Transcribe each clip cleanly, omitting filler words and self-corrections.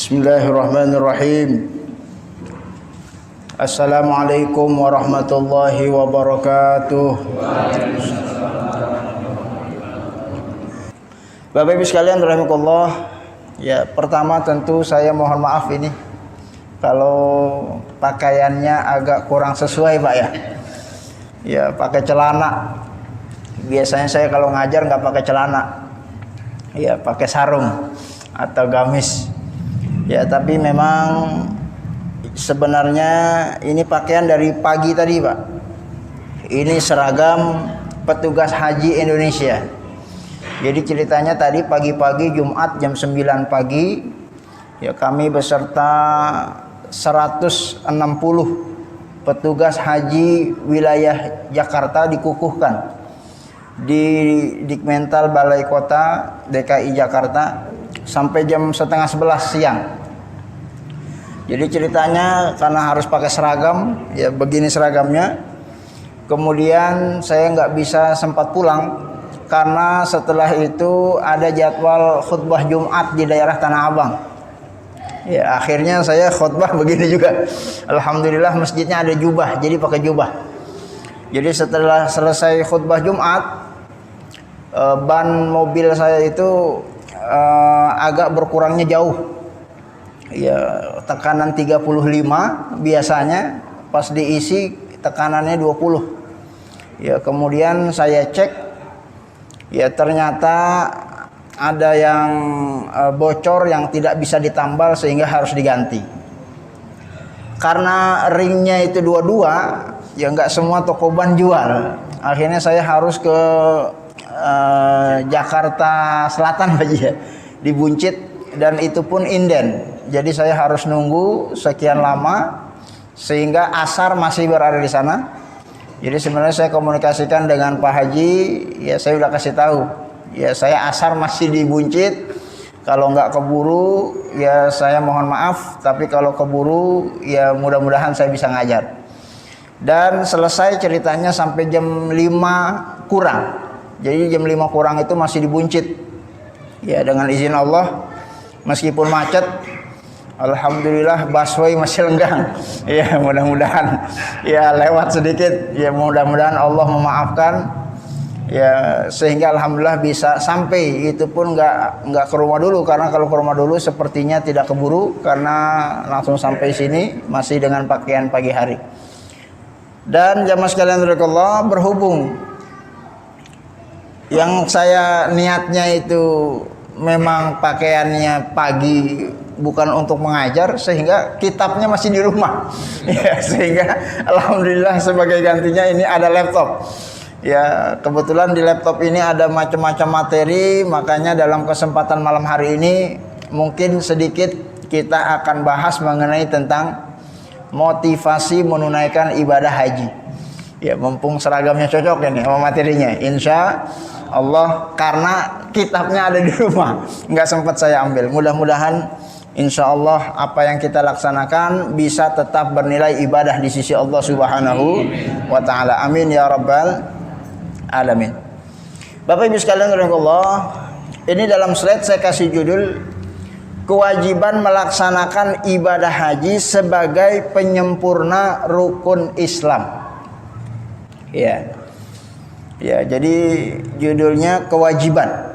Bismillahirrahmanirrahim. Assalamualaikum warahmatullahi wabarakatuh. Bapak Ibu sekalian rahimakumullah. Ya, pertama tentu saya mohon maaf ini kalau pakaiannya agak kurang sesuai, Pak ya. Ya, pakai celana. Biasanya saya kalau ngajar nggak pakai celana. Ya, pakai sarung atau gamis. Ya, tapi memang sebenarnya ini pakaian dari pagi tadi, Pak. Ini seragam petugas haji Indonesia. Jadi ceritanya tadi pagi-pagi Jumat jam 9 pagi ya kami beserta 160 petugas haji wilayah Jakarta dikukuhkan di Dikmental Balai Kota DKI Jakarta sampai jam setengah 11 siang. Jadi ceritanya karena harus pakai seragam, ya begini seragamnya. Kemudian saya nggak bisa sempat pulang karena setelah itu ada jadwal khutbah Jumat di daerah Tanah Abang. Ya akhirnya saya khutbah begini juga. Alhamdulillah masjidnya ada jubah, jadi pakai jubah. Jadi setelah selesai khutbah Jumat, ban mobil saya itu agak berkurangnya jauh. Ya tekanan 35 biasanya, pas diisi tekanannya 20. Ya kemudian saya cek, ya ternyata ada yang bocor yang tidak bisa ditambal sehingga harus diganti. Karena ringnya itu dua-dua, ya nggak semua toko ban jual. Akhirnya saya harus ke Jakarta Selatan aja, di Buncit, dan itu pun inden. Jadi saya harus nunggu sekian lama sehingga asar masih berada di sana. Jadi sebenarnya saya komunikasikan dengan Pak Haji, ya saya udah kasih tahu, ya saya asar masih di Buncit. Kalau nggak keburu, ya saya mohon maaf. Tapi kalau keburu, ya mudah-mudahan saya bisa ngajar. Dan selesai ceritanya sampai jam 5 kurang. Jadi jam 5 kurang itu masih di Buncit. Ya dengan izin Allah, meskipun macet, alhamdulillah busway masih lenggang. Ya mudah-mudahan ya lewat sedikit. Ya mudah-mudahan Allah memaafkan. Ya sehingga alhamdulillah bisa sampai. Itu pun nggak ke rumah dulu, karena kalau ke rumah dulu sepertinya tidak keburu, karena langsung sampai sini masih dengan pakaian pagi hari. Dan jamaah sekalian rahimakumullah, berhubung yang saya niatnya itu memang pakaiannya pagi, bukan untuk mengajar, sehingga kitabnya masih di rumah. Ya, sehingga alhamdulillah sebagai gantinya ini ada laptop. Ya, kebetulan di laptop ini ada macam-macam materi, makanya dalam kesempatan malam hari ini mungkin sedikit kita akan bahas mengenai tentang motivasi menunaikan ibadah haji. Ya, mumpung seragamnya cocok ini sama materinya, insya Allah, karena kitabnya ada di rumah, nggak sempat saya ambil. Mudah-mudahan insya Allah apa yang kita laksanakan bisa tetap bernilai ibadah di sisi Allah Subhanahu wa Ta'ala. Amin ya rabbal alamin. Bapak Ibu sekalian rahimakumullah, ini dalam slide saya kasih judul kewajiban melaksanakan ibadah haji sebagai penyempurna rukun Islam. Ya, jadi judulnya kewajiban.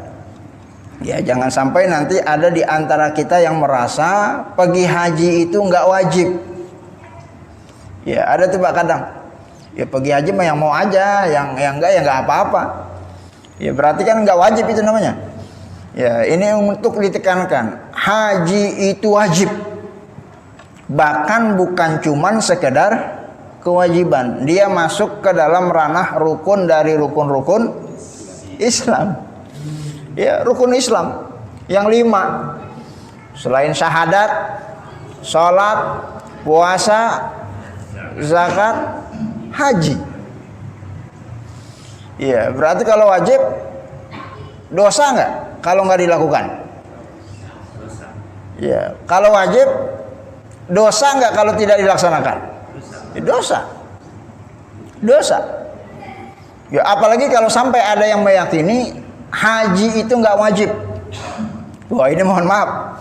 Ya, jangan sampai nanti ada di antara kita yang merasa pergi haji itu nggak wajib. Ya, ada tuh Pak kadang. Ya pergi haji mah yang mau aja, yang enggak ya nggak apa-apa. Ya berarti kan nggak wajib itu namanya. Ya, ini untuk ditekankan, haji itu wajib. Bahkan bukan cuman sekedar kewajiban, dia masuk ke dalam ranah rukun dari rukun-rukun Islam. Ya, rukun Islam yang 5 selain syahadat, sholat, puasa, zakat, haji. Ya, berarti kalau wajib dosa nggak kalau nggak dilakukan? Ya, kalau wajib dosa nggak kalau tidak dilaksanakan? Dosa. Ya, apalagi kalau sampai ada yang meyakini haji itu nggak wajib. Wah, ini mohon maaf.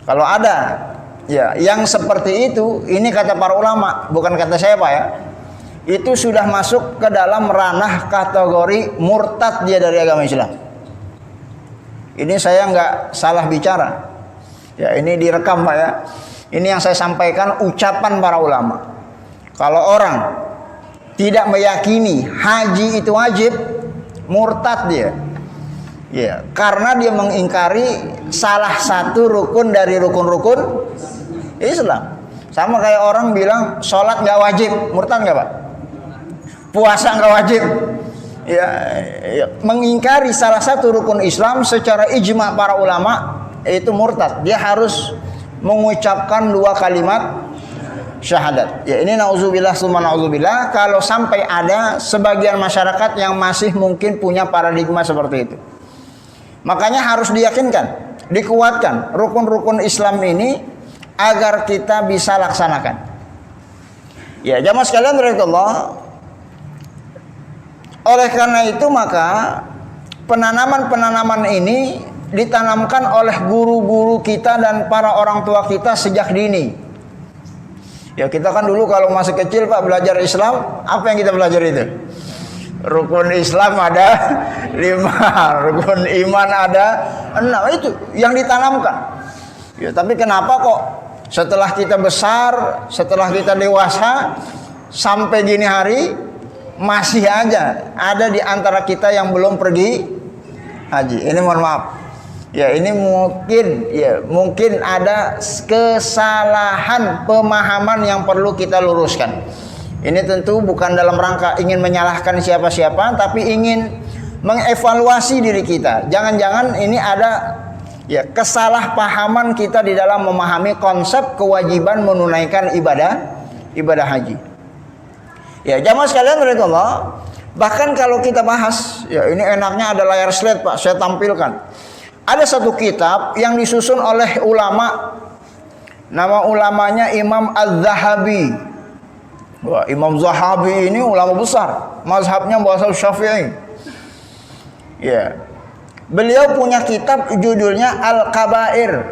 Kalau ada Ya, yang seperti itu, ini kata para ulama, bukan kata saya Pak ya. Itu sudah masuk ke dalam ranah kategori murtad dia dari agama Islam. Ini saya nggak salah bicara. Ya, ini direkam Pak ya. Ini yang saya sampaikan ucapan para ulama. Kalau orang tidak meyakini haji itu wajib, murtad dia. Ya, karena dia mengingkari salah satu rukun dari rukun-rukun Islam. Sama kayak orang bilang sholat nggak wajib, murtad nggak Pak? Puasa nggak wajib. Ya, mengingkari salah satu rukun Islam secara ijma para ulama itu murtad. Dia harus mengucapkan 2 kalimat syahadat. Ya, ini nauzubillah summa nauzubillah kalau sampai ada sebagian masyarakat yang masih mungkin punya paradigma seperti itu. Makanya harus diyakinkan, dikuatkan rukun-rukun Islam ini agar kita bisa laksanakan. Ya, jamaah sekalian rahimakumullah. Oleh karena itu maka penanaman-penanaman ini ditanamkan oleh guru-guru kita dan para orang tua kita sejak dini. Ya, kita kan dulu kalau masih kecil Pak belajar Islam, apa yang kita belajar itu? Rukun Islam ada 5, rukun iman ada 6, itu yang ditanamkan. Ya, tapi kenapa kok setelah kita besar, setelah kita dewasa sampai gini hari masih aja ada di antara kita yang belum pergi haji? Ini mohon maaf. Ya, ini mungkin ada kesalahan pemahaman yang perlu kita luruskan. Ini tentu bukan dalam rangka ingin menyalahkan siapa-siapa, tapi ingin mengevaluasi diri kita. Jangan-jangan ini ada kesalahpahaman kita di dalam memahami konsep kewajiban menunaikan ibadah haji. Ya, jamaah sekalian rahimakumullah, bahkan kalau kita bahas, ya ini enaknya ada layar slide Pak, saya tampilkan. Ada satu kitab yang disusun oleh ulama, nama ulamanya Imam Az-Zahabi. Wah, Imam Zahabi ini ulama besar, mazhabnya mazhab Syafi'i. Ya. Beliau punya kitab judulnya Al-Kabair.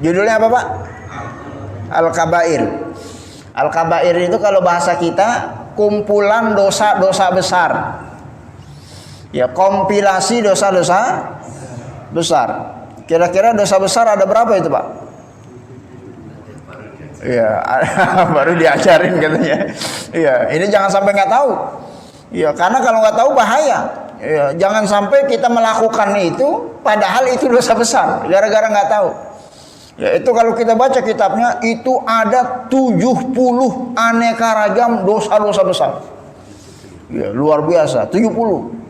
Judulnya apa Pak? Al-Kabair. Al-Kabair itu kalau bahasa kita kumpulan dosa-dosa besar. Ya, kompilasi dosa-dosa besar. Kira-kira dosa besar ada berapa itu Pak? Ya, baru diajarin katanya. Ya, ini jangan sampai nggak tahu. Ya, karena kalau nggak tahu bahaya. Ya, jangan sampai kita melakukan itu padahal itu dosa besar gara-gara nggak tahu. Ya, itu kalau kita baca kitabnya itu ada 70 aneka ragam dosa-dosa besar. Ya, luar biasa, 70.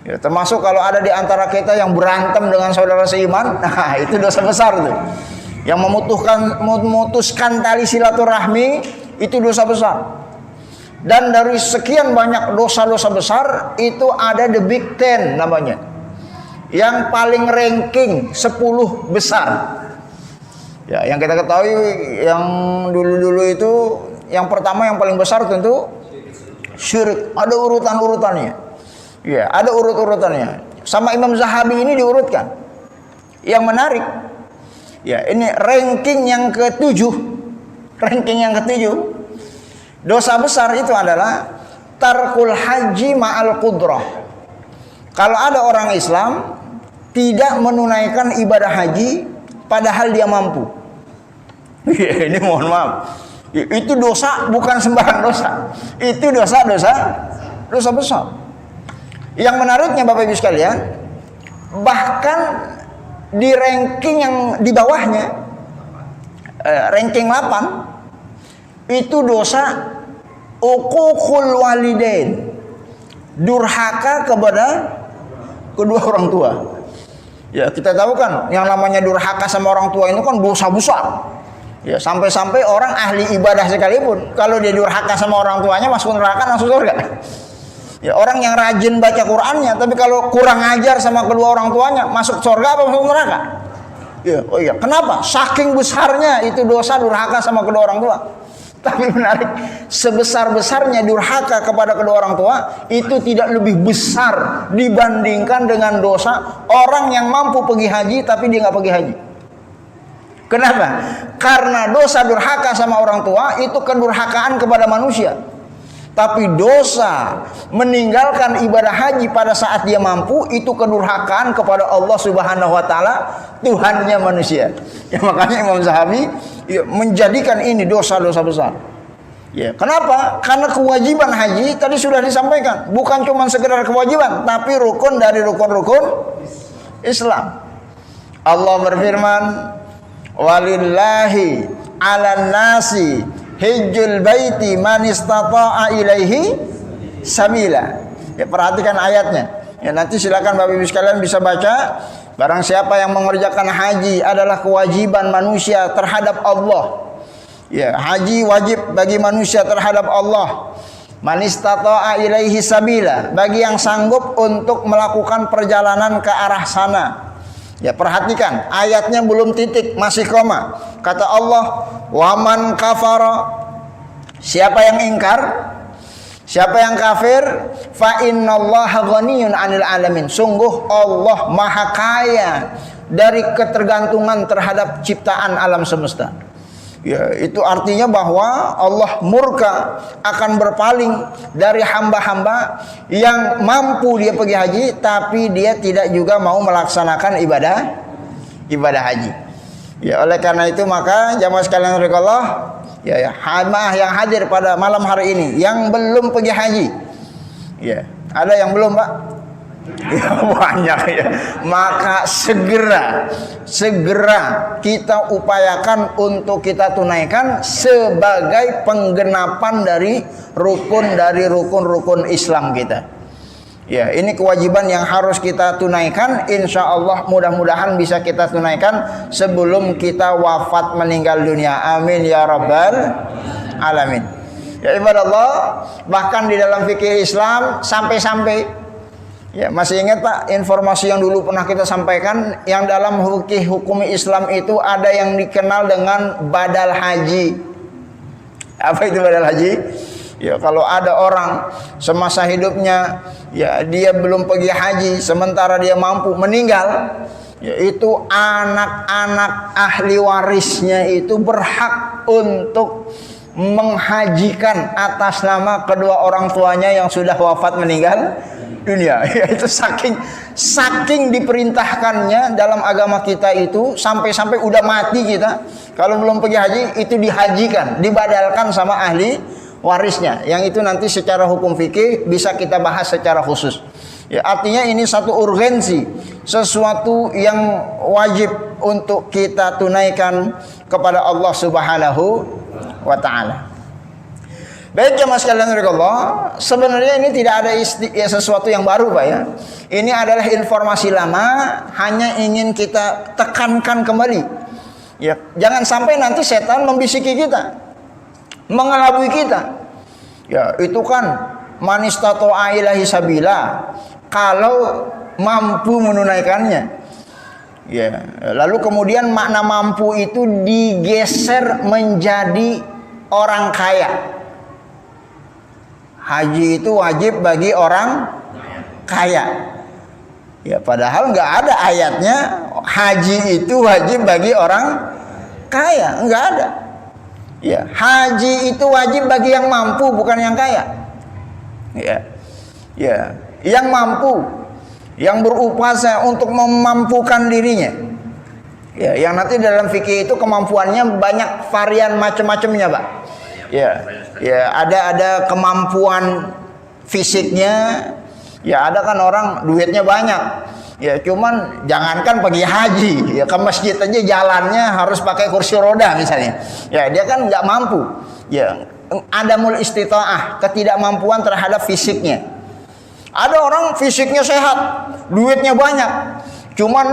Ya, termasuk kalau ada di antara kita yang berantem dengan saudara seiman, nah itu dosa besar tuh. Yang memutuskan tali silaturahmi itu dosa besar. Dan dari sekian banyak dosa-dosa besar itu ada the big 10 namanya. Yang paling ranking 10 besar. Ya, yang kita ketahui yang dulu-dulu itu yang pertama yang paling besar tentu syirik. Ada urutan-urutannya. Ya, ada urut-urutannya. Sama Imam Zahabi ini diurutkan. Yang menarik, ya ini ranking yang ke-7. Ranking yang ke-7. Dosa besar itu adalah tarkul haji ma'al qudrah. Kalau ada orang Islam tidak menunaikan ibadah haji padahal dia mampu. Ya, ini mohon maaf. Itu dosa bukan sembarang dosa. Itu dosa besar. Yang menariknya Bapak Ibu sekalian, bahkan di ranking yang di bawahnya, ranking 8, itu dosa uququl walidain, durhaka kepada kedua orang tua. Ya, kita tahu kan yang namanya durhaka sama orang tua itu kan dosa besar. Ya, sampai-sampai orang ahli ibadah sekalipun kalau dia durhaka sama orang tuanya masuk neraka langsung surga. Ya, orang yang rajin baca Qur'annya tapi kalau kurang ajar sama kedua orang tuanya masuk surga apa masuk neraka? Ya, oh iya, kenapa? Saking besarnya itu dosa durhaka sama kedua orang tua. Tapi menarik, sebesar-besarnya durhaka kepada kedua orang tua itu tidak lebih besar dibandingkan dengan dosa orang yang mampu pergi haji tapi dia nggak pergi haji. Kenapa? Karena dosa durhaka sama orang tua itu kedurhakaan kepada manusia. Tapi dosa meninggalkan ibadah haji pada saat dia mampu itu kedurhakaan kepada Allah Subhanahu wa taala, Tuhannya manusia. Ya, makanya Imam Zahabi menjadikan ini dosa-dosa besar. Ya, kenapa? Karena kewajiban haji tadi sudah disampaikan, bukan cuma sekedar kewajiban, tapi rukun dari rukun-rukun Islam. Allah berfirman, "Walillahi 'alan nasi hijjul baiti man istata'a ilaihi sabila." Ya, perhatikan ayatnya. Ya, nanti silakan Bapak Ibu sekalian bisa baca. Barang siapa yang mengerjakan haji adalah kewajiban manusia terhadap Allah. Ya, haji wajib bagi manusia terhadap Allah. Man istata'a ilaihi sabila, bagi yang sanggup untuk melakukan perjalanan ke arah sana. Ya, perhatikan, ayatnya belum titik, masih koma. Kata Allah, "Waman kafara," siapa yang ingkar, siapa yang kafir, "fa innallaha ghaniyun 'anil alamin." Sungguh Allah Maha Kaya dari ketergantungan terhadap ciptaan alam semesta. Ya, itu artinya bahwa Allah murka akan berpaling dari hamba-hamba yang mampu dia pergi haji tapi dia tidak juga mau melaksanakan ibadah haji. Ya, oleh karena itu maka jamaah sekalian Allah, ya hamaah yang hadir pada malam hari ini yang belum pergi haji. Ya, ada yang belum, Pak? Ya, banyak ya. Maka segera kita upayakan untuk kita tunaikan sebagai penggenapan dari rukun-rukun Islam kita. Ya, ini kewajiban yang harus kita tunaikan. Insya Allah mudah-mudahan bisa kita tunaikan sebelum kita wafat meninggal dunia. Amin ya rabbal alamin. Ya ibadallah, bahkan di dalam fikih Islam sampai-sampai, ya, masih ingat Pak informasi yang dulu pernah kita sampaikan, yang dalam fikih hukum Islam itu ada yang dikenal dengan badal haji. Apa itu badal haji? Ya, kalau ada orang semasa hidupnya ya dia belum pergi haji sementara dia mampu, meninggal, yaitu anak-anak ahli warisnya itu berhak untuk menghajikan atas nama kedua orang tuanya yang sudah wafat meninggal dunia. Ya, itu saking diperintahkannya dalam agama kita itu, sampai-sampai udah mati kita kalau belum pergi haji itu dihajikan, dibadalkan sama ahli warisnya. Yang itu nanti secara hukum fikih bisa kita bahas secara khusus. Ya, artinya ini satu urgensi, sesuatu yang wajib untuk kita tunaikan kepada Allah Subhanahu wa taala. Baik jemaah sekalian Allah, sebenarnya ini tidak ada sesuatu yang baru Pak ya. Ini adalah informasi lama, hanya ingin kita tekankan kembali. Ya, jangan sampai nanti setan membisiki kita, mengelabui kita. Ya, itu kan man istata'a ilaihi sabila, kalau mampu menunaikannya. Ya, lalu kemudian makna mampu itu digeser menjadi orang kaya. Haji itu wajib bagi orang kaya. Ya, padahal nggak ada ayatnya haji itu wajib bagi orang kaya, nggak ada. Ya, haji itu wajib bagi yang mampu, bukan yang kaya. Ya, ya, yang mampu, yang berupaya untuk memampukan dirinya. Ya, yang nanti dalam fikih itu kemampuannya banyak varian macam-macamnya, Pak. Ya, ya, ada kemampuan fisiknya. Ya, ada kan orang duitnya banyak. Ya, cuman jangankan pergi haji, ya ke masjid aja jalannya harus pakai kursi roda misalnya. Ya, dia kan nggak mampu. Ya, adamul istita'ah, ketidakmampuan terhadap fisiknya. Ada orang fisiknya sehat, duitnya banyak, cuman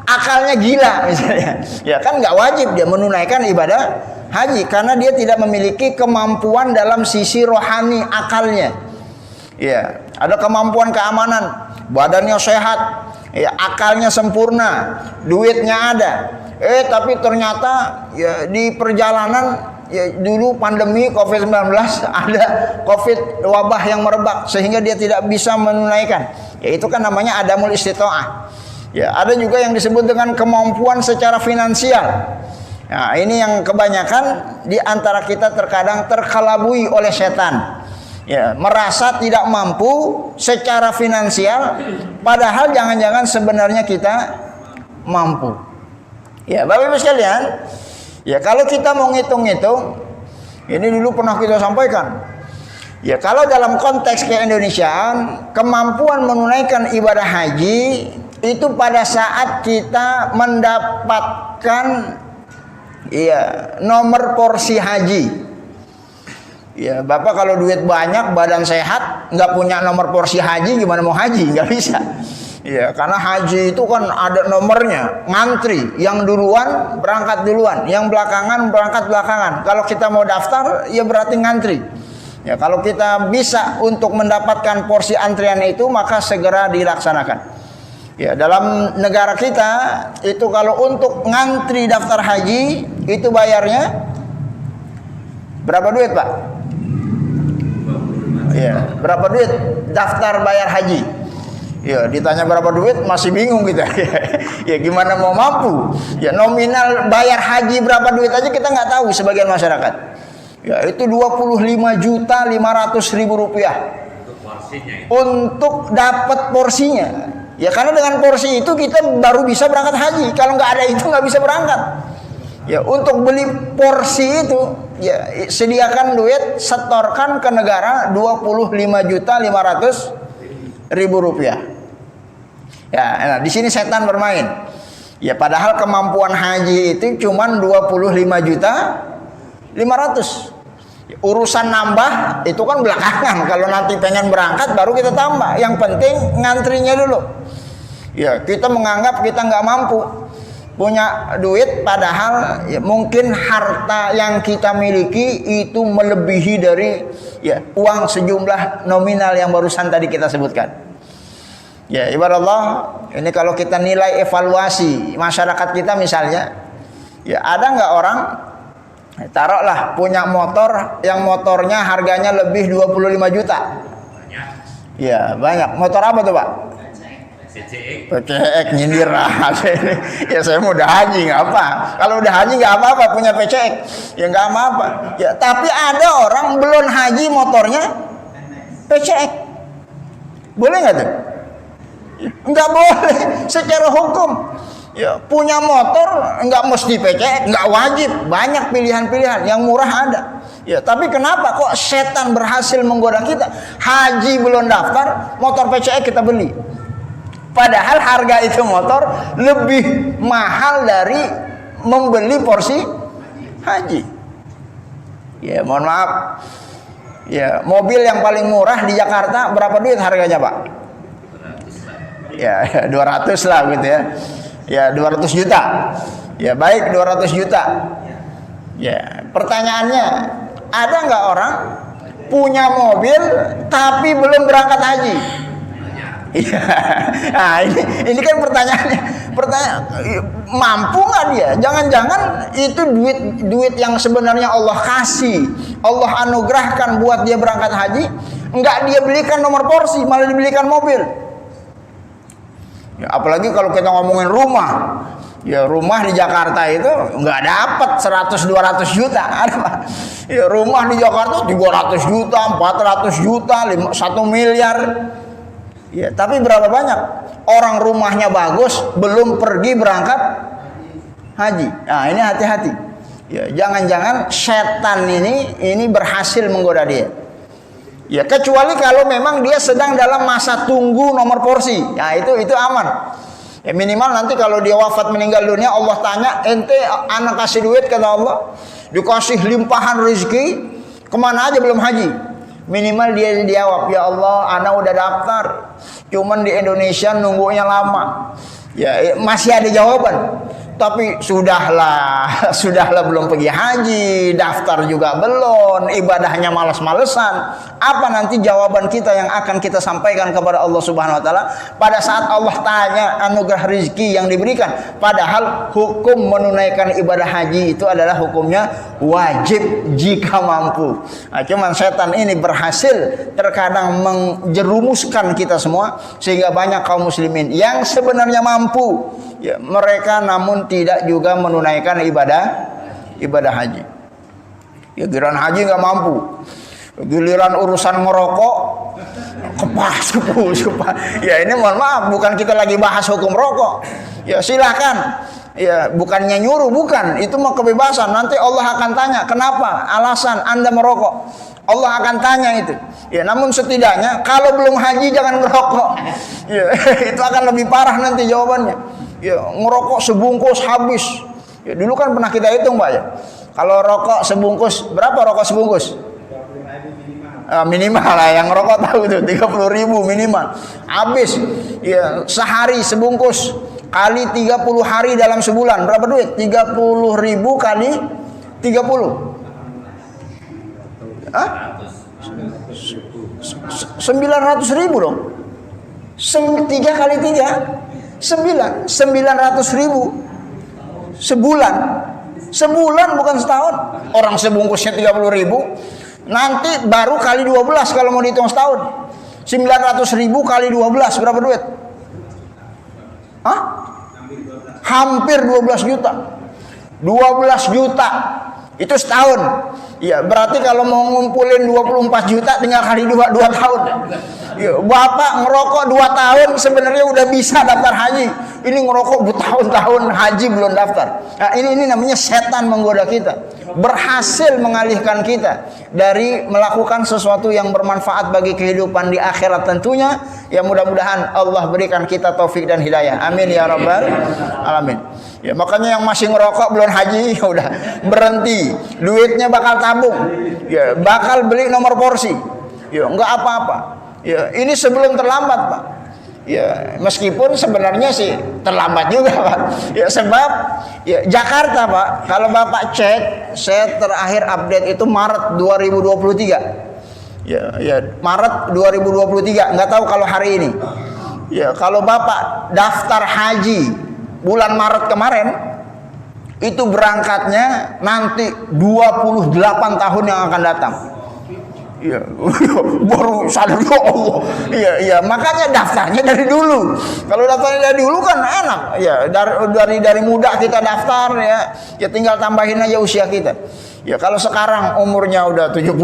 akalnya gila misalnya. Ya kan nggak wajib dia menunaikan ibadah haji karena dia tidak memiliki kemampuan dalam sisi rohani akalnya. Ya, ada kemampuan keamanan, badannya sehat, ya akalnya sempurna, duitnya ada. Tapi ternyata ya di perjalanan, ya dulu pandemi COVID-19 ada COVID wabah yang merebak sehingga dia tidak bisa menunaikan. Ya itu kan namanya adamul istita'ah. Ya, ada juga yang disebut dengan kemampuan secara finansial. Nah, ini yang kebanyakan di antara kita terkadang terkelabui oleh setan. Ya, merasa tidak mampu secara finansial, padahal jangan-jangan sebenarnya kita mampu. Ya, Bapak Ibu sekalian, ya kalau kita mau ngitung-ngitung, ini dulu pernah kita sampaikan. Ya, kalau dalam konteks keindonesiaan, kemampuan menunaikan ibadah haji itu pada saat kita mendapatkan nomor porsi haji. Ya, Bapak kalau duit banyak, badan sehat, nggak punya nomor porsi haji, gimana mau haji? Nggak bisa. Ya, karena haji itu kan ada nomornya, ngantri. Yang duluan berangkat duluan, yang belakangan berangkat belakangan. Kalau kita mau daftar, ya berarti ngantri. Ya, kalau kita bisa untuk mendapatkan porsi antrian itu, maka segera dilaksanakan. Ya, dalam negara kita itu kalau untuk ngantri daftar haji itu bayarnya berapa duit, Pak? Ya, berapa duit daftar bayar haji? Ya, ditanya berapa duit masih bingung kita. Ya, gimana mau mampu? Ya, nominal bayar haji berapa duit aja kita nggak tahu sebagian masyarakat. Ya, itu 25.500.000 rupiah untuk dapat porsinya. Ya, karena dengan porsi itu kita baru bisa berangkat haji. Kalau nggak ada itu nggak bisa berangkat. Ya, untuk beli porsi itu, ya sediakan duit, setorkan ke negara 25.500.000 rupiah. Ya, nah, di sini setan bermain. Ya, padahal kemampuan haji itu cuma 25.500.000. Urusan nambah itu kan belakangan. Kalau nanti pengen berangkat baru kita tambah. Yang penting ngantrinya dulu. Ya, kita menganggap kita nggak mampu punya duit, padahal ya, mungkin harta yang kita miliki itu melebihi dari uang sejumlah nominal yang barusan tadi kita sebutkan. Ya, ibarat Allah, ini kalau kita nilai evaluasi masyarakat kita misalnya, ya ada nggak orang taruhlah punya motor yang motornya harganya lebih 25 juta. Ya, banyak. Motor apa tuh, Pak? PCX nyindir. Ya, saya mau udah haji nggak apa. Kalau udah haji nggak apa-apa punya PCX, ya nggak apa-apa. Ya, tapi ada orang belum haji motornya PCX, boleh nggak tuh? Nggak boleh secara hukum. Ya, punya motor nggak mesti PCX, nggak wajib. Banyak pilihan-pilihan yang murah ada. Ya, tapi kenapa kok setan berhasil menggoda kita? Haji belum daftar, motor PCX kita beli. Padahal harga itu motor lebih mahal dari membeli porsi haji. Ya, mohon maaf. Ya, mobil yang paling murah di Jakarta berapa duit harganya, Pak? Ya, 200 lah gitu ya. Ya, 200 juta. Ya, baik 200 juta. Ya, pertanyaannya, ada nggak orang punya mobil tapi belum berangkat haji? Iya. Nah, ini kan pertanyaannya. Pertanyaan, mampu nggak dia? Jangan-jangan itu duit yang sebenarnya Allah kasih, Allah anugerahkan buat dia berangkat haji, nggak dia belikan nomor porsi, malah dibelikan mobil. Ya, apalagi kalau kita ngomongin rumah. Ya, rumah di Jakarta itu nggak dapat 100-200 juta. Ya, rumah di Jakarta 300 juta, 400 juta, 1 miliar. Ya, tapi berapa banyak orang rumahnya bagus belum pergi berangkat haji. Nah, ini hati-hati. Ya, jangan-jangan setan ini berhasil menggoda dia. Ya, kecuali kalau memang dia sedang dalam masa tunggu nomor porsi. Ya, itu aman. Ya, minimal nanti kalau dia wafat meninggal dunia, Allah tanya, ente anak kasih duit, kata Allah, dikasih limpahan rezeki, kemana aja belum haji? Minimal dia jawab, ya Allah, anak udah daftar, cuman di Indonesia nunggunya lama. Ya, masih ada jawaban. Tapi sudahlah belum pergi haji, daftar juga belum, ibadahnya malas-malesan. Apa nanti jawaban kita yang akan kita sampaikan kepada Allah Subhanahu wa taala pada saat Allah tanya anugerah rezeki yang diberikan? Padahal hukum menunaikan ibadah haji itu adalah hukumnya wajib jika mampu. Nah, cuman setan ini berhasil terkadang menjerumuskan kita semua sehingga banyak kaum muslimin yang sebenarnya mampu, ya, mereka namun tidak juga menunaikan ibadah ibadah haji. Ya giliran haji nggak mampu, giliran urusan ngerokok kepas. Ya ini mohon maaf, bukan kita lagi bahas hukum rokok. Ya silakan. Ya bukannya nyuruh, bukan, itu mah kebebasan. Nanti Allah akan tanya kenapa alasan Anda merokok. Allah akan tanya itu. Ya namun setidaknya kalau belum haji jangan ngerokok. Ya itu akan lebih parah nanti jawabannya. Ya ngerokok sebungkus habis. Ya dulu kan pernah kita hitung, Pak ya. Kalau rokok sebungkus, berapa rokok sebungkus? Minimal lah, yang ngerokok tahu itu 30.000 minimal. Habis. Ya sehari sebungkus kali 30 hari dalam sebulan berapa duit? 30.000 kali 30. Hah? 900.000 dong. 3 kali 3 900.000 sebulan. Sebulan bukan setahun. Orang sebungkusnya 30.000, nanti baru kali 12 kalau mau dihitung setahun. 900.000 kali 12 berapa duit? Hah? Hampir 12 juta. 12 juta itu setahun. Ya, berarti kalau mau ngumpulin 24 juta tinggal kali 2 tahun. Ya, Bapak ngerokok 2 tahun sebenarnya udah bisa daftar haji. Ini ngerokok bertahun-tahun haji belum daftar. Nah, ini namanya setan menggoda kita. Berhasil mengalihkan kita dari melakukan sesuatu yang bermanfaat bagi kehidupan di akhirat tentunya. Ya mudah-mudahan Allah berikan kita taufik dan hidayah. Amin ya rabbal alamin. Ya makanya yang masih ngerokok belum haji ya udah berhenti. Duitnya bakal tabung. Ya bakal beli nomor porsi. Ya enggak apa-apa. Ya ini sebelum terlambat, Pak. Ya meskipun sebenarnya sih terlambat juga, Pak. Ya sebab ya Jakarta, Pak, kalau Bapak cek, saya terakhir update itu Maret 2023. Ya Maret 2023, nggak tahu kalau hari ini. Ya kalau Bapak daftar haji bulan Maret kemarin itu berangkatnya nanti 28 tahun yang akan datang. Iya, baru sadar ya Allah. Iya, makanya daftarnya dari dulu. Kalau daftarnya dari dulu kan enak. Ya, dari muda kita daftar ya tinggal tambahin aja usia kita. Ya kalau sekarang umurnya udah 70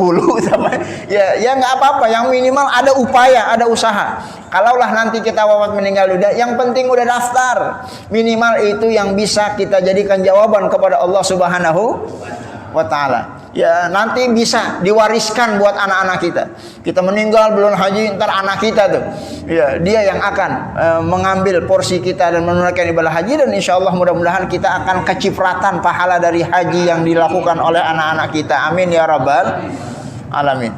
ya nggak apa-apa, yang minimal ada upaya, ada usaha. Kalaulah nanti kita wafat meninggal dunia, yang penting udah daftar. Minimal itu yang bisa kita jadikan jawaban kepada Allah Subhanahu wa taala. Ya nanti bisa diwariskan buat anak-anak kita. Kita meninggal belum haji, ntar anak kita tuh, ya dia yang akan mengambil porsi kita dan menunaikan ibadah haji, dan insya Allah mudah-mudahan kita akan kecipratan pahala dari haji yang dilakukan oleh anak-anak kita. Amin ya rabbal alamin.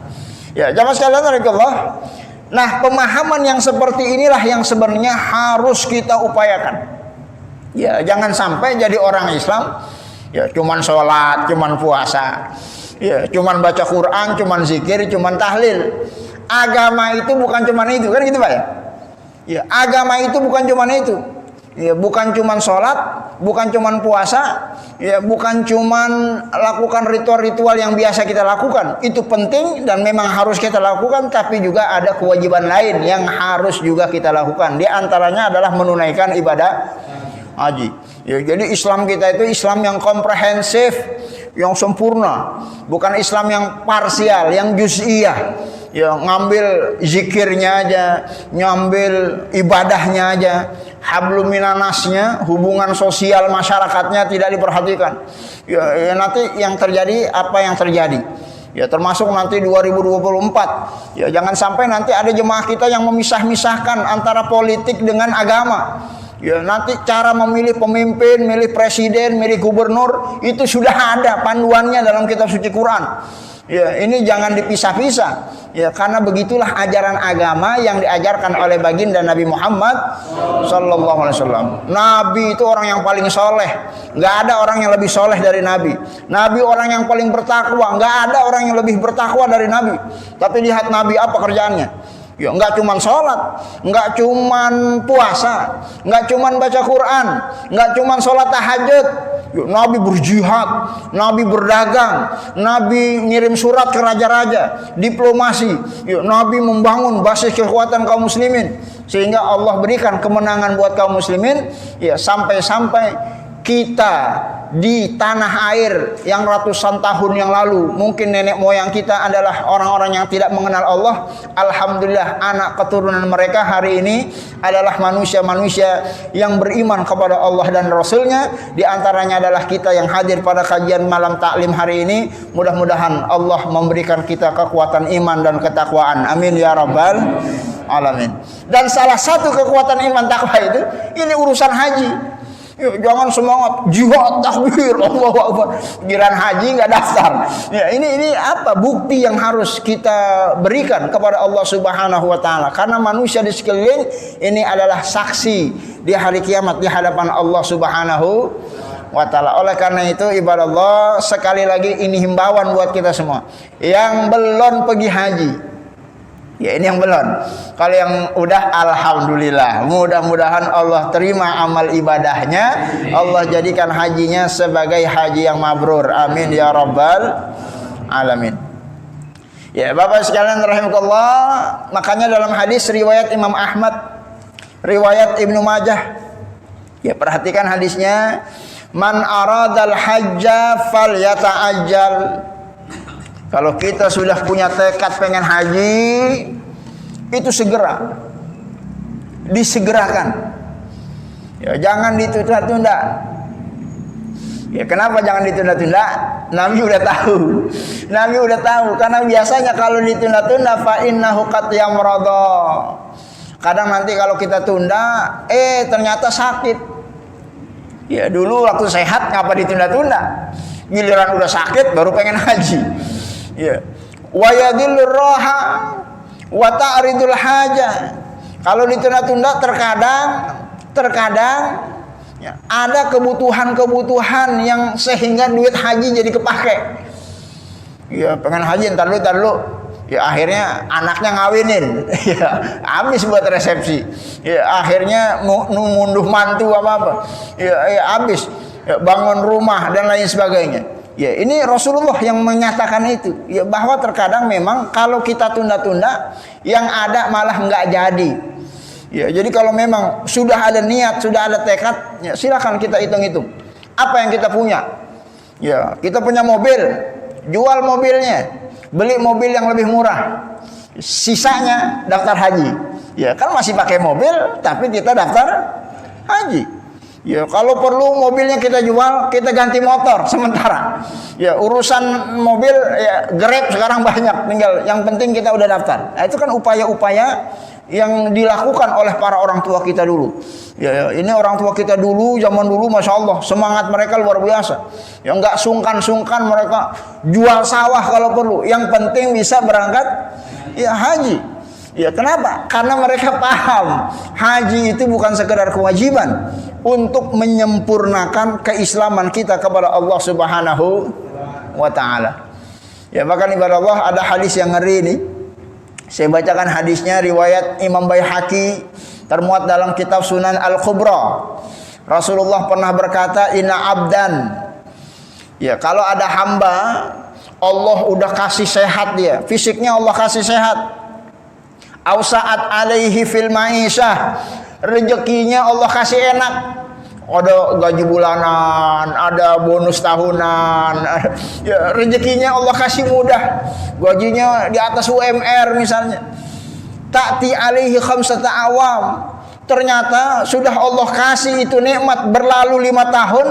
Ya jamaah sekalian Allah. Nah pemahaman yang seperti inilah yang sebenarnya harus kita upayakan. Ya jangan sampai jadi orang Islam ya cuman sholat, cuman puasa, ya cuman baca Quran, cuman zikir, cuman tahlil. Agama itu bukan cuman itu, kan gitu Pak ya? Ya agama itu bukan cuman itu. Ya bukan cuman sholat, bukan cuman puasa, ya bukan cuman lakukan ritual-ritual yang biasa kita lakukan. Itu penting dan memang harus kita lakukan, tapi juga ada kewajiban lain yang harus juga kita lakukan. Di antaranya adalah menunaikan ibadah haji. Ya, jadi Islam kita itu Islam yang komprehensif, yang sempurna, bukan Islam yang parsial, yang juz'iyah. Ya ngambil zikirnya aja, ngambil ibadahnya aja, hablum minanasnya, hubungan sosial masyarakatnya tidak diperhatikan. Ya nanti yang terjadi apa yang terjadi? Ya termasuk nanti 2024. Ya jangan sampai nanti ada jemaah kita yang memisah-misahkan antara politik dengan agama. Ya nanti cara memilih pemimpin, milih presiden, milih gubernur itu sudah ada panduannya dalam kitab suci Quran. Ya ini jangan dipisah-pisah. Ya karena begitulah ajaran agama yang diajarkan oleh baginda Nabi Muhammad sallallahu alaihi wasallam. Nabi itu orang yang paling soleh. Nggak ada orang yang lebih soleh dari Nabi. Nabi orang yang paling bertakwa. Nggak ada orang yang lebih bertakwa dari Nabi. Tapi lihat Nabi apa kerjaannya. Ya nggak cuman sholat, nggak cuman puasa, nggak cuman baca Quran, nggak cuman sholat tahajud. Ya, Nabi berjihad, Nabi berdagang, Nabi ngirim surat ke raja-raja, diplomasi. Ya, Nabi membangun basis kekuatan kaum muslimin sehingga Allah berikan kemenangan buat kaum muslimin. Ya sampai-sampai kita di tanah air yang ratusan tahun yang lalu mungkin nenek moyang kita adalah orang-orang yang tidak mengenal Allah, alhamdulillah anak keturunan mereka hari ini adalah manusia-manusia yang beriman kepada Allah dan Rasulnya. Di antaranya adalah kita yang hadir pada kajian malam taklim hari ini. Mudah-mudahan Allah memberikan kita kekuatan iman dan ketakwaan, amin ya rabbal alamin. Dan salah satu kekuatan iman takwa itu, ini urusan haji. Yuk, jangan semangat jihad takbir Allahu Akbar, giran haji nggak daftar. Ya, ini apa bukti yang harus kita berikan kepada Allah Subhanahu wa taala, karena manusia di sekeliling ini adalah saksi di hari kiamat di hadapan Allah Subhanahu wa taala. Oleh karena itu ibadah Allah, sekali lagi ini himbauan buat kita semua yang belum pergi haji. Ya, ini yang belum. Kalau yang udah, alhamdulillah. Mudah-mudahan Allah terima amal ibadahnya. Allah jadikan hajinya sebagai haji yang mabrur. Amin ya rabbal alamin. Ya, Bapak sekalian rahimakumullah, makanya dalam hadis riwayat Imam Ahmad, riwayat Ibnu Majah. Ya, perhatikan hadisnya. Man aradal hajja falyata'ajjal. Kalau kita sudah punya tekad pengen haji, itu segera disegerakan. Ya, jangan ditunda-tunda. Ya, kenapa jangan ditunda-tunda? Nabi udah tahu. Nabi udah tahu karena biasanya kalau ditunda-tunda fa innahu qad yamradha. Kadang nanti kalau kita tunda, ternyata sakit. Ya, dulu waktu sehat ngapa ditunda-tunda? Giliran udah sakit baru pengen haji. Ya. Wa yadillur raha wa ta'ridul haja. Kalau ditunda-tunda terkadang ya, ada kebutuhan-kebutuhan yang sehingga duit haji jadi kepake. Ya, pengen haji entar dulu. Ya, akhirnya anaknya ngawinin. Ya, habis buat resepsi. Ya, akhirnya ngunduh mantu apa-apa. Ya, habis. Ya, bangun rumah dan lain sebagainya. Ya, ini Rasulullah yang menyatakan itu. Ya, bahwa terkadang memang kalau kita tunda-tunda, yang ada malah nggak jadi. Ya, jadi kalau memang sudah ada niat, sudah ada tekad, ya silakan kita hitung-hitung. Apa yang kita punya? Ya, kita punya mobil, jual mobilnya, beli mobil yang lebih murah. Sisanya daftar haji. Ya, kan masih pakai mobil, tapi kita daftar haji. Ya, kalau perlu mobilnya kita jual, kita ganti motor sementara. Ya, urusan mobil ya Grab sekarang banyak, tinggal yang penting kita udah daftar. Nah, itu kan upaya-upaya yang dilakukan oleh para orang tua kita dulu. Ya, ini orang tua kita dulu, zaman dulu Masya Allah, semangat mereka luar biasa. Ya, nggak sungkan-sungkan mereka jual sawah kalau perlu. Yang penting bisa berangkat ya haji. Ya, kenapa? Karena mereka paham haji itu bukan sekedar kewajiban untuk menyempurnakan keislaman kita kepada Allah Subhanahu wa taala. Ya, bahkan ibadah Allah ada hadis yang ngeri ini. Saya bacakan hadisnya, riwayat Imam Baihaqi, termuat dalam kitab Sunan Al-Kubra. Rasulullah pernah berkata, "Inna abdan." Ya, kalau ada hamba Allah udah kasih sehat dia, fisiknya Allah kasih sehat. Ausaat alaihi fil ma'isyah, rezekinya Allah kasih enak. Ada gaji bulanan, ada bonus tahunan. Ya, rezekinya Allah kasih mudah. Gajinya di atas UMR misalnya. Ta'ti alaihi khamsata awam. Ternyata sudah Allah kasih itu nikmat berlalu 5 tahun,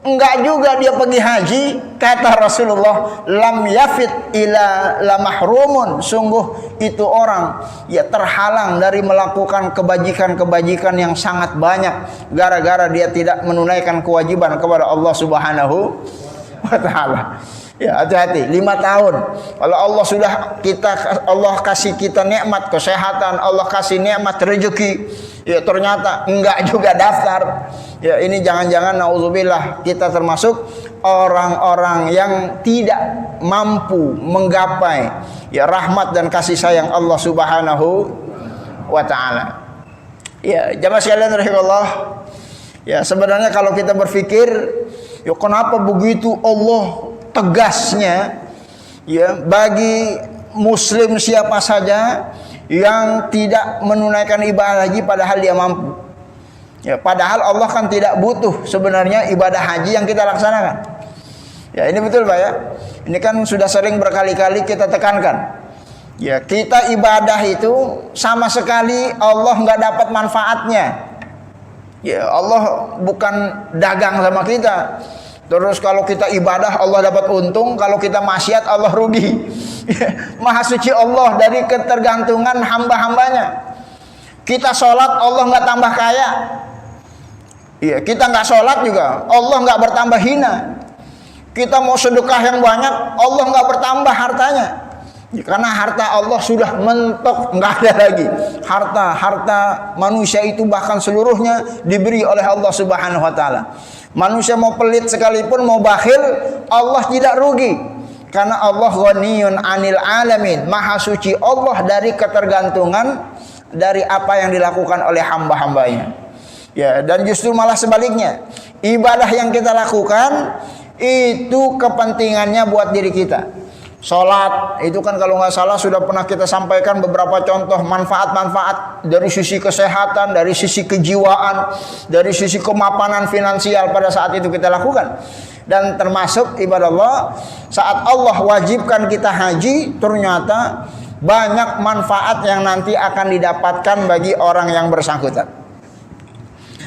enggak juga dia pergi haji. Kata Rasulullah, lam yafid ila la mahrumun. Sungguh itu orang ya terhalang dari melakukan kebajikan-kebajikan yang sangat banyak gara-gara dia tidak menunaikan kewajiban kepada Allah Subhanahu wa taala. Ya, hati-hati, 5 tahun. Kalau Allah kasih kita nikmat kesehatan, Allah kasih nikmat rezeki, ya ternyata enggak juga daftar. Ya, ini jangan-jangan nauzubillah kita termasuk orang-orang yang tidak mampu menggapai ya rahmat dan kasih sayang Allah Subhanahu wa taala. Ya, jamaah sekalian rahimallah. Ya, sebenarnya kalau kita berpikir, ya kenapa begitu Allah tegasnya ya bagi muslim siapa saja yang tidak menunaikan ibadah haji padahal dia mampu. Ya, padahal Allah kan tidak butuh sebenarnya ibadah haji yang kita laksanakan. Ya, ini betul Pak ya. Ini kan sudah sering berkali-kali kita tekankan. Ya, kita ibadah itu sama sekali Allah nggak dapat manfaatnya. Ya, Allah bukan dagang sama kita. Terus kalau kita ibadah Allah dapat untung, kalau kita maksiat Allah rugi. Ya, Maha suci Allah dari ketergantungan hamba-hambanya. Kita sholat Allah nggak tambah kaya. Iya, kita nggak sholat juga Allah nggak bertambah hina. Kita mau sedekah yang banyak Allah nggak bertambah hartanya. Ya, karena harta Allah sudah mentok, nggak ada lagi. Harta manusia itu bahkan seluruhnya diberi oleh Allah Subhanahu Wa Taala. Manusia mau pelit sekalipun, mau bakhil, Allah tidak rugi. Karena Allah ghaniyun 'anil alamin, maha suci Allah dari ketergantungan dari apa yang dilakukan oleh hamba-hambanya. Ya, dan justru malah sebaliknya, ibadah yang kita lakukan itu kepentingannya buat diri kita. Sholat itu kan kalau nggak salah sudah pernah kita sampaikan beberapa contoh manfaat-manfaat dari sisi kesehatan, dari sisi kejiwaan, dari sisi kemapanan finansial pada saat itu kita lakukan. Dan termasuk ibadah Allah, saat Allah wajibkan kita haji, ternyata banyak manfaat yang nanti akan didapatkan bagi orang yang bersangkutan.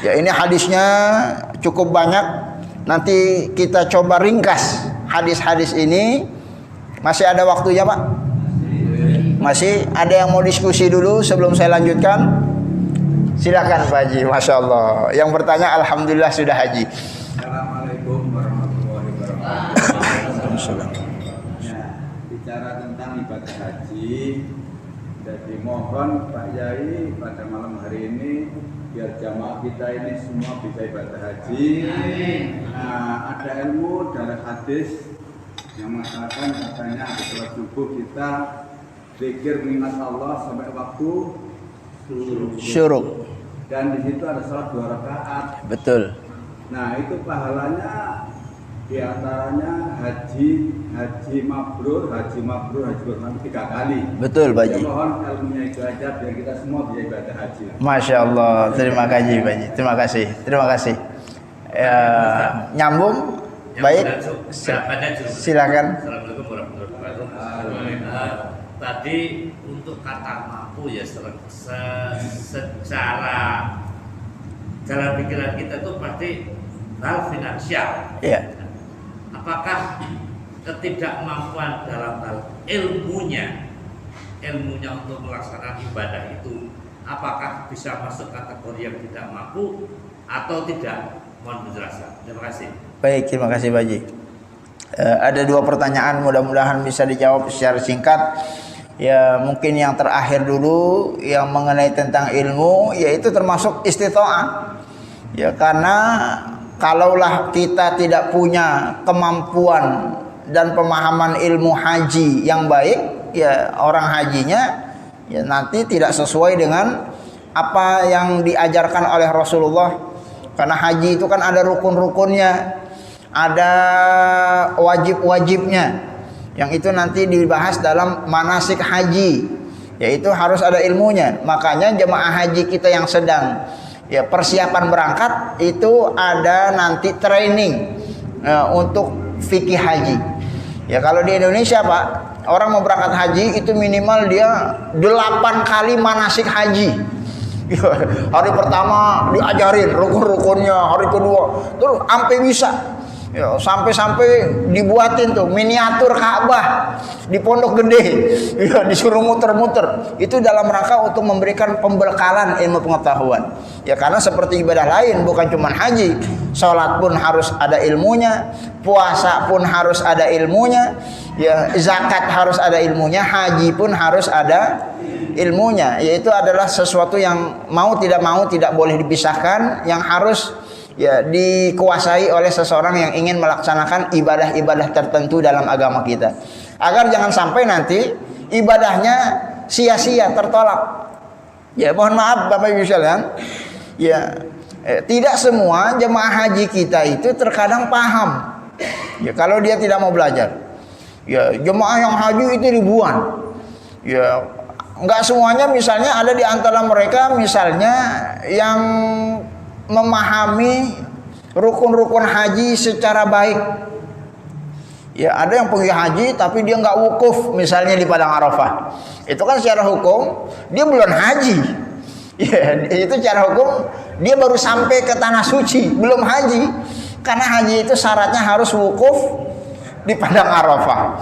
Ya, ini hadisnya cukup banyak. Nanti kita coba ringkas hadis-hadis ini. Masih ada waktunya Pak? Masih. Ada yang mau diskusi dulu sebelum saya lanjutkan? Silakan Pak Haji. Masya Allah. Yang bertanya alhamdulillah sudah haji. Assalamualaikum warahmatullahi wabarakatuh. Nah, bicara tentang ibadah haji, jadi mohon Pak Yai pada malam hari ini biar jamaah kita ini semua bisa ibadah haji. Nah, ada ilmu dari hadis yang mengatakan katanya setelah subuh kita zikir mengingat Allah sampai waktu Syuruk. Dan di situ ada salat 2 rakaat. Betul. Nah, itu pahalanya diantaranya haji mabrur nanti 3 kali. Betul Pak Haji. Mohon ilmunya itu aja biar kita semua bisa ibadah haji. Masya Allah. Terima kasih Pak Haji. Terima kasih. Ya, nyambung. Baik. Silakan. Assalamualaikum warahmatullahi wabarakatuh. Tadi untuk kata mampu ya secara jalan pikiran kita itu pasti hal finansial. Iya. Apakah ketidakmampuan dalam hal ilmunya untuk melaksanakan ibadah itu apakah bisa masuk kategori yang tidak mampu atau tidak? Mohon penjelasan. Terima kasih. Baik, terima kasih Pak Haji. Ada 2 pertanyaan, mudah-mudahan bisa dijawab secara singkat. Ya, mungkin yang terakhir dulu yang mengenai tentang ilmu, yaitu termasuk istita'ah. Ya, karena kalaulah kita tidak punya kemampuan dan pemahaman ilmu haji yang baik, ya orang hajinya ya nanti tidak sesuai dengan apa yang diajarkan oleh Rasulullah. Karena haji itu kan ada rukun-rukunnya, ada wajib-wajibnya, yang itu nanti dibahas dalam manasik haji, yaitu harus ada ilmunya. Makanya jemaah haji kita yang sedang ya persiapan berangkat itu ada nanti training untuk fikih haji. Ya, kalau di Indonesia Pak, orang mau berangkat haji itu minimal dia 8 kali manasik haji. Hari pertama diajarin rukun-rukunnya, hari kedua terus sampai bisa. Ya, sampai dibuatin tuh miniatur Ka'bah di Pondok Gede. Ya, disuruh muter-muter. Itu dalam rangka untuk memberikan pembekalan ilmu pengetahuan. Ya, karena seperti ibadah lain bukan cuma haji, salat pun harus ada ilmunya, puasa pun harus ada ilmunya, ya zakat harus ada ilmunya, haji pun harus ada ilmunya. Yaitu adalah sesuatu yang mau tidak boleh dipisahkan, yang harus ya dikuasai oleh seseorang yang ingin melaksanakan ibadah-ibadah tertentu dalam agama kita, agar jangan sampai nanti ibadahnya sia-sia, tertolak. Ya, mohon maaf Bapak Ibu sekalian, ya tidak semua jemaah haji kita itu terkadang paham. Ya, kalau dia tidak mau belajar. Ya, jemaah yang haji itu ribuan. Ya, enggak semuanya, misalnya ada di antara mereka misalnya yang memahami rukun-rukun haji secara baik. Ya, ada yang pergi haji tapi dia nggak wukuf misalnya di Padang Arafah. Itu kan secara hukum dia belum haji. Ya, itu secara hukum dia baru sampai ke tanah suci, belum haji. Karena haji itu syaratnya harus wukuf di Padang Arafah.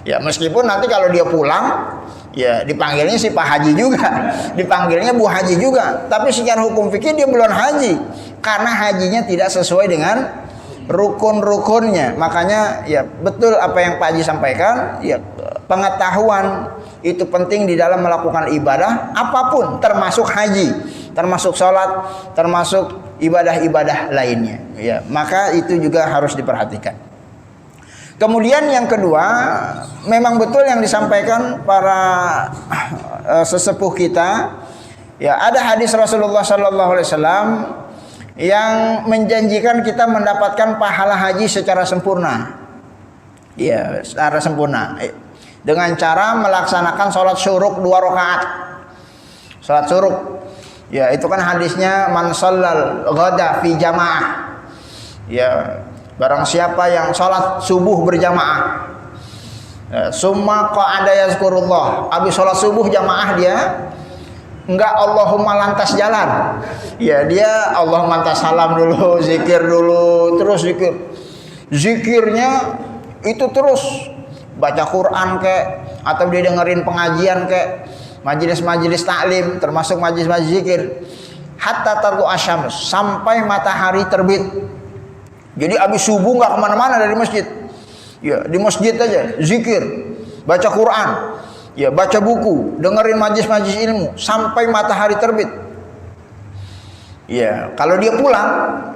Ya, meskipun nanti kalau dia pulang, ya dipanggilnya si Pak Haji juga, dipanggilnya Bu Haji juga. Tapi secara hukum fikih dia belum haji, karena hajinya tidak sesuai dengan rukun-rukunnya. Makanya ya betul apa yang Pak Haji sampaikan, ya pengetahuan itu penting di dalam melakukan ibadah apapun, termasuk haji, termasuk sholat, termasuk ibadah-ibadah lainnya. Ya, maka itu juga harus diperhatikan. Kemudian yang kedua, memang betul yang disampaikan para sesepuh kita. Ya, ada hadis Rasulullah Sallallahu Alaihi Wasallam yang menjanjikan kita mendapatkan pahala haji secara sempurna. Ya, secara sempurna. Dengan cara melaksanakan sholat syuruk 2 rakaat. Sholat syuruk. Ya, itu kan hadisnya man shallal ghada fi jamaah. Ya, barang siapa yang sholat subuh berjamaah. Summa qa'ada yazkurullah. Habis sholat subuh jamaah dia enggak Allahumma lantas jalan. Ya, dia Allahumma lantas salam dulu, zikir dulu, terus zikir. Zikirnya itu terus baca Quran kek, atau dia dengerin pengajian kek, majelis-majelis taklim, termasuk majelis-majelis zikir, hatta tardu asyams, sampai matahari terbit. Jadi abis subuh nggak kemana-mana dari masjid, ya di masjid aja zikir, baca Quran, ya baca buku, dengerin majelis-majelis ilmu sampai matahari terbit. Ya kalau dia pulang,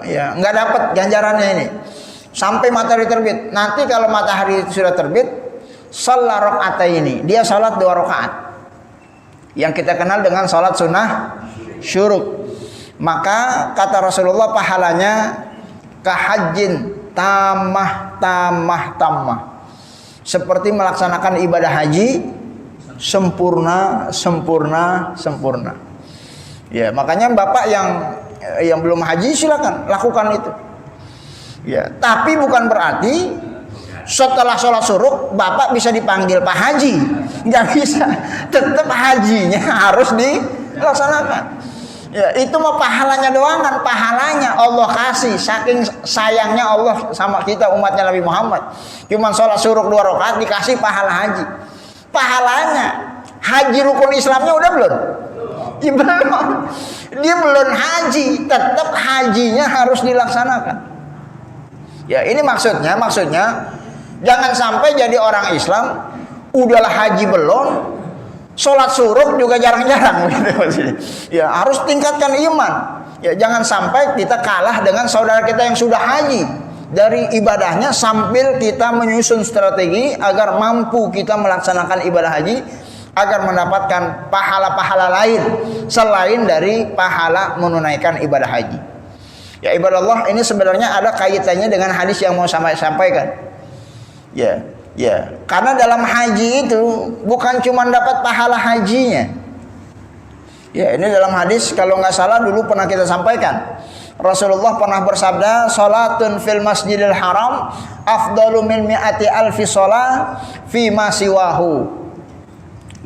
ya nggak dapat ganjarannya ini sampai matahari terbit. Nanti kalau matahari sudah terbit, sholat rakaataini, dia sholat 2 rakaat yang kita kenal dengan sholat sunnah syuruk. Maka kata Rasulullah pahalanya kahajin tamah, seperti melaksanakan ibadah haji sempurna. Ya, makanya Bapak yang belum haji silakan lakukan itu. Ya, tapi bukan berarti setelah sholat syuruk Bapak bisa dipanggil Pak Haji, nggak bisa. Tetap hajinya harus dilaksanakan. Ya, itu mah pahalanya doang kan, pahalanya Allah kasih, saking sayangnya Allah sama kita umatnya Nabi Muhammad. Cuman sholat syuruk 2 rakaat dikasih pahala haji. Pahalanya haji rukun Islamnya udah belum? Ya, belum. Dia belum haji, tetap hajinya harus dilaksanakan. Ya, ini maksudnya jangan sampai jadi orang Islam udahlah haji belum, sholat syuruk juga jarang-jarang gitu. Ya, harus tingkatkan iman. Ya, jangan sampai kita kalah dengan saudara kita yang sudah haji dari ibadahnya, sambil kita menyusun strategi agar mampu kita melaksanakan ibadah haji agar mendapatkan pahala-pahala lain selain dari pahala menunaikan ibadah haji. Ya, ibadah Allah ini sebenarnya ada kaitannya dengan hadis yang mau sampaikan. Ya, karena dalam haji itu bukan cuma dapat pahala hajinya. Ya, ini dalam hadis kalau nggak salah dulu pernah kita sampaikan. Rasulullah pernah bersabda, "Salatun fil Masjidil Haram afdalu min mi'ati alfi shalah fi ma siwahu."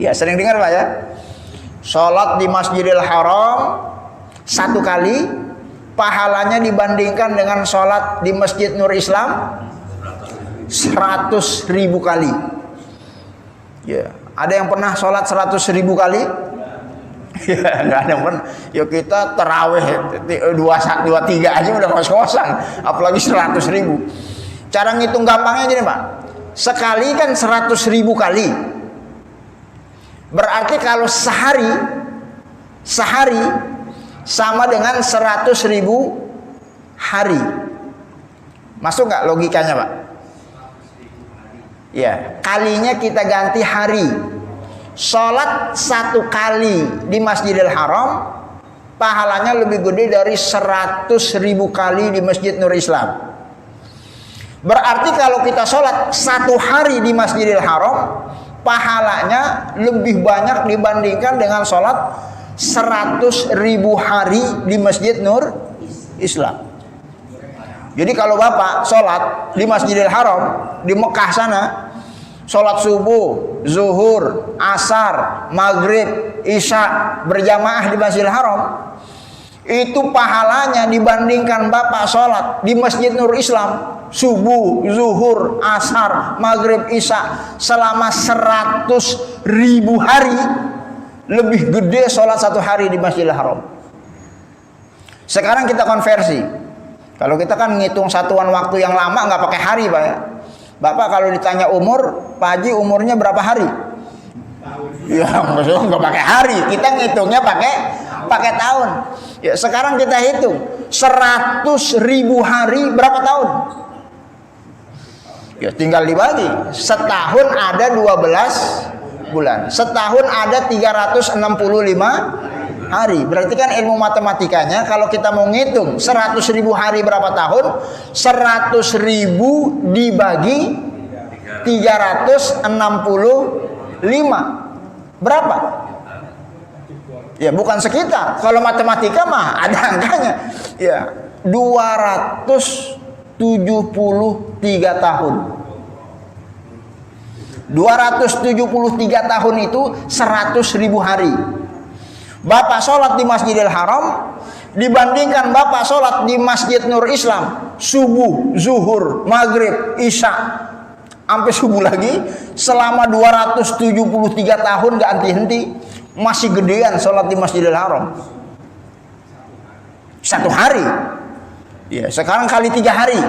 Ya, sering dengar Pak ya? Salat di Masjidil Haram 1 kali pahalanya dibandingkan dengan sholat di Masjid Nur Islam 100.000 kali. Ya, ada yang pernah sholat 100.000 kali? Ya, nggak ada yang pernah. Ya kita tarawih 2-3 aja udah kos-kosan, apalagi 100.000. Cara ngitung gampangnya gini Pak, sekali kan 100.000 kali. Berarti kalau sehari sama dengan 100.000 hari. Masuk nggak logikanya Pak? Ya, kalinya kita ganti hari. Sholat 1 kali di Masjidil Haram pahalanya lebih gede dari 100.000 kali di Masjid Nur Islam. Berarti kalau kita sholat 1 hari di Masjidil Haram pahalanya lebih banyak dibandingkan dengan sholat 100.000 hari di Masjid Nur Islam. Jadi kalau Bapak sholat di Masjidil Haram di Mekah sana, sholat subuh, zuhur, asar, maghrib, isya berjamaah di Masjidil Haram, itu pahalanya dibandingkan Bapak sholat di Masjid Nur Islam subuh, zuhur, asar, maghrib, isya selama 100.000 hari, lebih gede sholat satu hari di Masjidil Haram. Sekarang kita konversi. Kalau kita kan ngitung satuan waktu yang lama nggak pakai hari, Pak ya. Bapak kalau ditanya umur, Pak Haji umurnya berapa hari? Ya maksudnya nggak pakai hari, kita ngitungnya pakai tahun. Ya sekarang kita hitung 100.000 hari berapa tahun? Ya tinggal dibagi. Setahun ada 12 bulan. Setahun ada 365 hari. Berarti kan ilmu matematikanya kalau kita mau ngitung 100.000 hari berapa tahun? 100.000 dibagi 365 berapa? Ya bukan sekitar. Kalau matematika mah ada angkanya. Ya 273 tahun. 273 tahun itu 100.000 hari. Bapak sholat di Masjidil Haram dibandingkan Bapak sholat di Masjid Nur Islam subuh, zuhur, maghrib, isya sampai subuh lagi selama 273 tahun gak henti-henti, masih gedean sholat di Masjidil Haram satu hari. Ya sekarang kali 3 hari.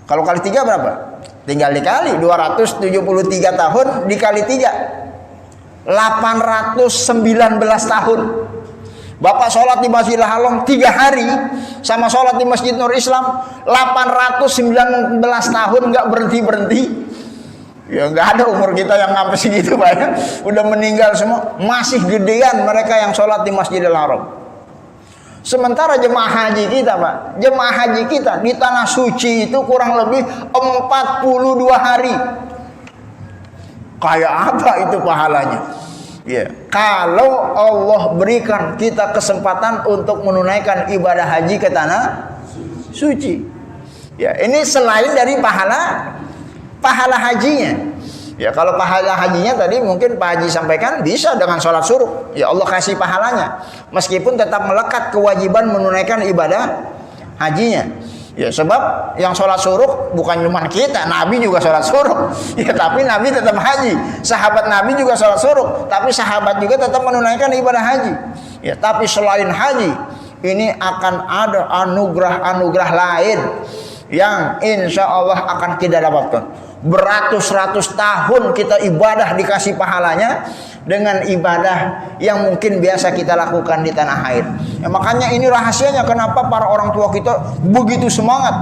Kalau kali 3 berapa? Tinggal dikali 273 tahun dikali 3 819 tahun. Bapak sholat di Masjidil Haram 3 hari sama sholat di Masjid Nur Islam 819 tahun nggak berhenti. Ya nggak ada umur kita yang sampai segitu Pak ya. Udah meninggal semua, masih gedean mereka yang sholat di Masjidil Haram. Sementara jemaah haji kita Pak, jemaah haji kita di tanah suci itu kurang lebih 42 hari. Kayak apa itu pahalanya? Ya, kalau Allah berikan kita kesempatan untuk menunaikan ibadah haji ke tanah suci. Ya, ini selain dari pahala hajinya. Ya, kalau pahala hajinya tadi mungkin Pak Haji sampaikan bisa dengan sholat suruh. Ya Allah kasih pahalanya, meskipun tetap melekat kewajiban menunaikan ibadah hajinya. Ya sebab yang sholat suruh bukan cuma kita, Nabi juga sholat suruh. Ya tapi Nabi tetap haji, sahabat Nabi juga sholat suruh, tapi sahabat juga tetap menunaikan ibadah haji. Ya tapi selain haji, ini akan ada anugerah-anugerah lain yang insya Allah akan kita dapatkan. Beratus-ratus tahun kita ibadah dikasih pahalanya dengan ibadah yang mungkin biasa kita lakukan di tanah air. Ya, makanya ini rahasianya kenapa para orang tua kita begitu semangat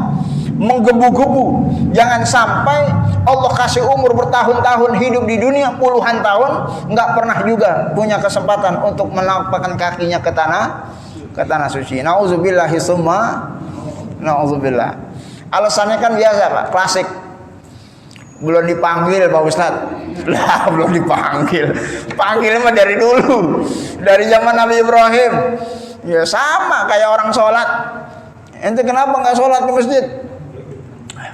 menggebu-gebu. Jangan sampai Allah kasih umur bertahun-tahun hidup di dunia puluhan tahun nggak pernah juga punya kesempatan untuk menampakkan kakinya ke tanah suci. Nauzubillahi summa nauzubillah. Alasannya kan biasa Pak, klasik. Belum dipanggil Pak Ustadz. Lah belum dipanggil. Panggilnya mah dari dulu, dari zaman Nabi Ibrahim. Ya sama kayak orang sholat. Ente kenapa nggak sholat ke masjid?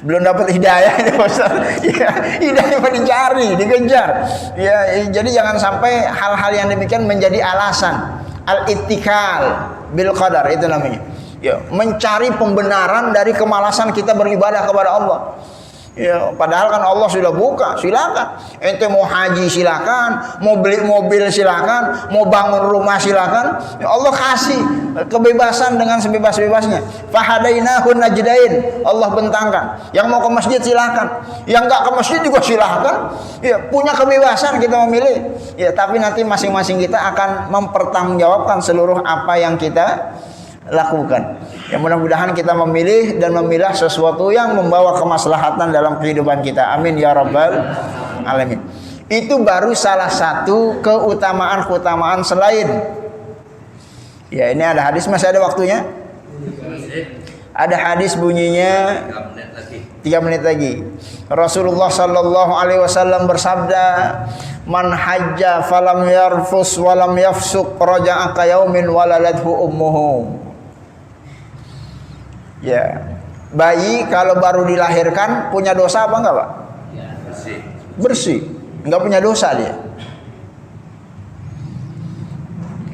Belum dapat hidayah ya Pak Ustadz. Ya, hidayah mah dicari, dikejar. Ya jadi jangan sampai hal-hal yang demikian menjadi alasan. Al-ittikal bil qadar itu namanya. Ya mencari pembenaran dari kemalasan kita beribadah kepada Allah. Ya, padahal kan Allah sudah buka, silakan. Ente mau haji silakan, mau beli mobil silakan, mau bangun rumah silakan. Ya, Allah kasih kebebasan dengan sebebas-bebasnya. Fahadainahun najdain. Allah bentangkan. Yang mau ke masjid silakan, yang enggak ke masjid juga silakan. Ya, punya kebebasan kita memilih. Ya, tapi nanti masing-masing kita akan mempertanggungjawabkan seluruh apa yang kita lakukan. Ya mudah-mudahan kita memilih dan memilah sesuatu yang membawa kemaslahatan dalam kehidupan kita. Amin ya rabbal alamin. Itu baru salah satu keutamaan selain. Ya ini ada hadis, masih ada waktunya? Ada hadis bunyinya 3 menit lagi. Rasulullah sallallahu alaihi wasallam bersabda, "Man hajja falam yarfus walam yafsuq raja'a ka yaumin waladathu ummuhu." Ya, bayi kalau baru dilahirkan punya dosa apa enggak, Pak? Bersih. Bersih, enggak punya dosa dia.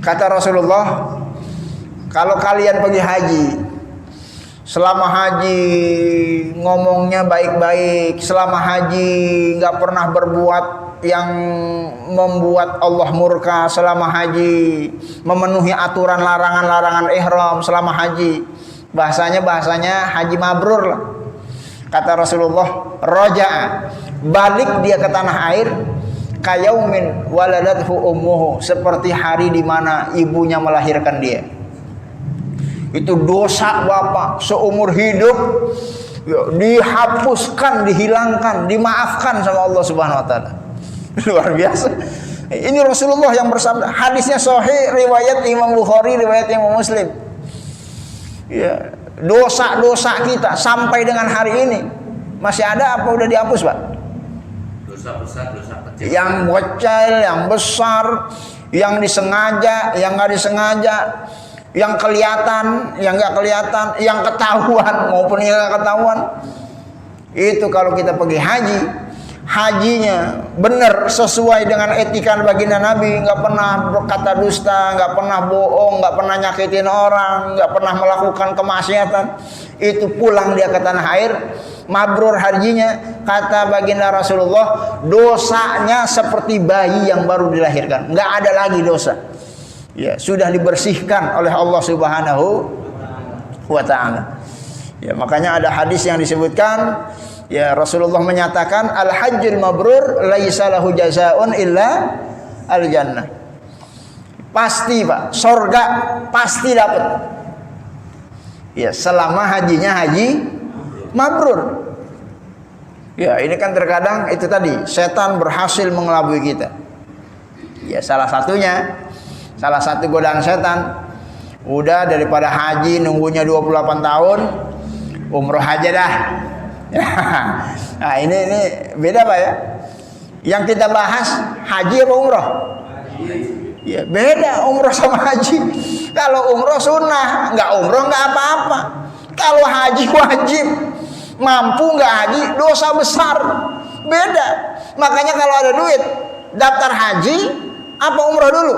Kata Rasulullah, kalau kalian pergi haji, selama haji ngomongnya baik-baik, selama haji nggak pernah berbuat yang membuat Allah murka, selama haji memenuhi aturan larangan-larangan ihram selama haji, bahasanya haji mabrur lah. Kata Rasulullah, roja'a, balik dia ke tanah air, kayaumin waladathu ummuhu, seperti hari di mana ibunya melahirkan dia. Itu dosa bapak seumur hidup ya, dihapuskan, dihilangkan, dimaafkan sama Allah Subhanahu wa taala. Luar biasa. Ini Rasulullah yang bersabda. Hadisnya sahih, riwayat Imam Bukhari, riwayat Imam Muslim. Ya, dosa-dosa kita sampai dengan hari ini masih ada apa udah dihapus, Pak? Dosa besar, dosa kecil. Yang kecil, yang besar, yang disengaja, yang nggak disengaja, yang kelihatan, yang nggak kelihatan, yang ketahuan maupun yang nggak ketahuan. Itu kalau kita pergi haji, hajinya benar sesuai dengan etika baginda Nabi, nggak pernah berkata dusta, nggak pernah bohong, nggak pernah nyakitin orang, nggak pernah melakukan kemaksiatan. Itu pulang dia ke tanah air, mabrur hajinya. Kata baginda Rasulullah, dosanya seperti bayi yang baru dilahirkan, nggak ada lagi dosa. Ya, sudah dibersihkan oleh Allah Subhanahu wa taala. Ya, makanya ada hadis yang disebutkan, ya Rasulullah menyatakan al-hajjul mabrur laisa lahu jazaa'un illa al-jannah. Pasti, Pak, surga pasti dapat. Ya, selama hajinya haji mabrur. Ya, ini kan terkadang itu tadi setan berhasil mengelabui kita. Ya, salah satu godaan setan, udah daripada haji nunggunya 28 tahun, umroh aja dah. Nah, ini beda, Pak ya. Yang kita bahas haji apa umroh? Ya, beda umroh sama haji. Kalau umroh sunnah, nggak umroh nggak apa-apa. Kalau haji wajib, mampu nggak haji dosa besar. Beda. Makanya kalau ada duit, daftar haji apa umroh dulu?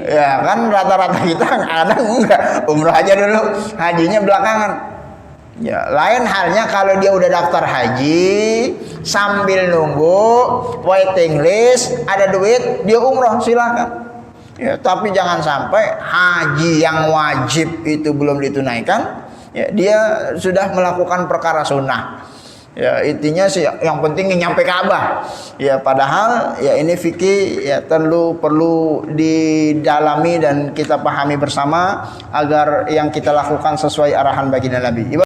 Ya kan rata-rata kita kadang enggak, umroh aja dulu, hajinya belakangan. Ya, lain halnya kalau dia udah daftar haji, sambil nunggu waiting list, ada duit, dia umroh silakan. Ya, tapi jangan sampai haji yang wajib itu belum ditunaikan, ya dia sudah melakukan perkara sunnah. Ya, intinya sih yang penting nyampe Ka'bah. Ya, padahal ya ini fikih ya perlu didalami dan kita pahami bersama agar yang kita lakukan sesuai arahan baginda Nabi.